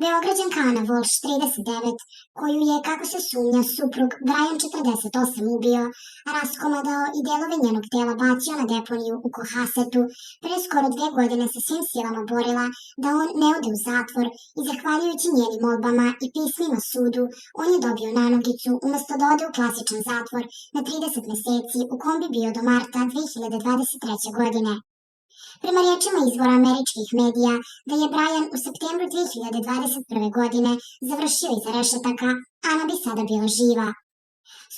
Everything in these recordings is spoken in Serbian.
Beograđanka Ana Volš, 39, koju je, kako se sumnja, suprug Brian, 48, ubio, raskomadao i delove njenog tela bacio na deponiju u Kohasetu, pre skoro 2 godine se svim silama borila da on ne ode u zatvor i zahvaljujući njenim molbama i pismima sudu, on je dobio nanogicu umesto da ode u klasičan zatvor na 30 meseci u kom bi bio do marta 2023. godine. Prema riječima izvora američkih medija, da je Brian u septembru 2021. godine završio iza rešetaka, Ana bi sada bila živa.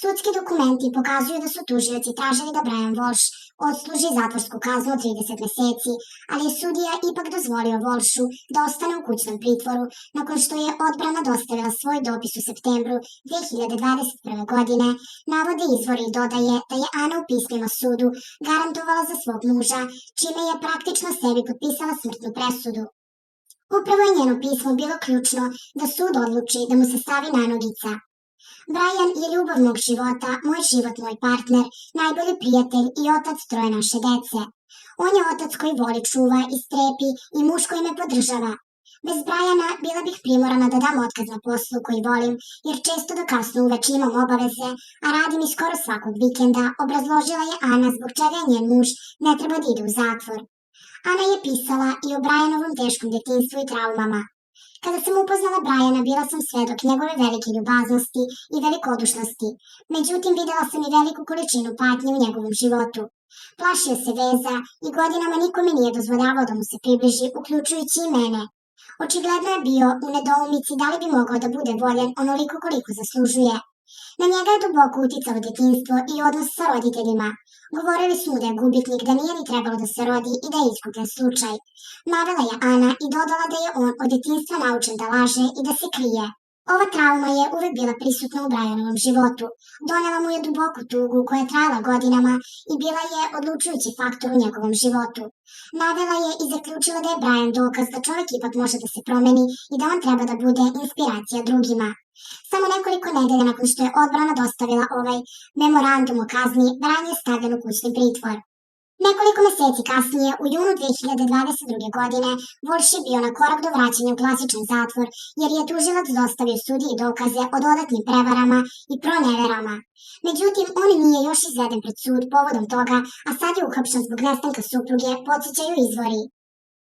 Sudski dokumenti pokazuju da su tužioci tražili da Brian Walsh odsluži zatvorsku kaznu od 30 meseci, ali je sudija ipak dozvolio Walshu da ostane u kućnom pritvoru nakon što je odbrana dostavila svoj dopis u septembru 2021. godine, navode izvori i dodaje da je Ana u pismima sudu garantovala za svog muža, čime je praktično sebi potpisala smrtnu presudu. Upravo je njeno pismo bilo ključno da sud odluči da mu se stavi nanogica. Brian je ljubav mog života, moj život, moj partner, najbolji prijatelj i otac 3 naše dece. On je otac koji voli, čuva i strepi i muž koji me podržava. Bez Briana bila bih primorana da dam otkaz na poslu koji volim, jer često do kasno uveče imam obaveze, a radim i skoro svakog vikenda, obrazložila je Ana zbog čega je njen muž ne treba da ide u zatvor. Ana je pisala i o Brianovom teškom detinjstvu i traumama. Kada sam upoznala Briana, bila sam svedok njegove velike ljubaznosti i velikodušnosti. Međutim, videla sam i veliku količinu patnje u njegovom životu. Plašio se veza i godinama nikome nije dozvoljavao da mu se približi, uključujući i mene. Očigledno je bio u nedoumici da li bi mogao da bude voljen onoliko koliko zaslužuje. Na njega je duboko uticalo detinjstvo i odnos sa roditeljima. Govorili su mu da je gubitnik, da nije ni trebalo da se rodi i da je izgubljen slučaj. Navela je Ana i dodala da je on od detinjstva naučen da laže i da se krije. Ova trauma je uvek bila prisutna u Brianovom životu. Donela mu je duboku tugu koja je trajala godinama i bila je odlučujući faktor u njegovom životu. Navela je i zaključila da je Brian dokaz da čovjek ipak može da se promeni i da on treba da bude inspiracija drugima. Samo nekoliko nedelja nakon što je odbrana dostavila ovaj memorandum o kazni, Brian je stavljen u kućni pritvor. Nekoliko meseci kasnije, u junu 2022. godine, Walsh je bio na korak do vraćanja u klasičan zatvor, jer je tužilac dostavio sudiji dokaze o dodatnim prevarama i proneverama. Međutim, on nije još izveden pred sud povodom toga, a sad je uhapšen zbog nestanka supruge, podsjećaju izvori.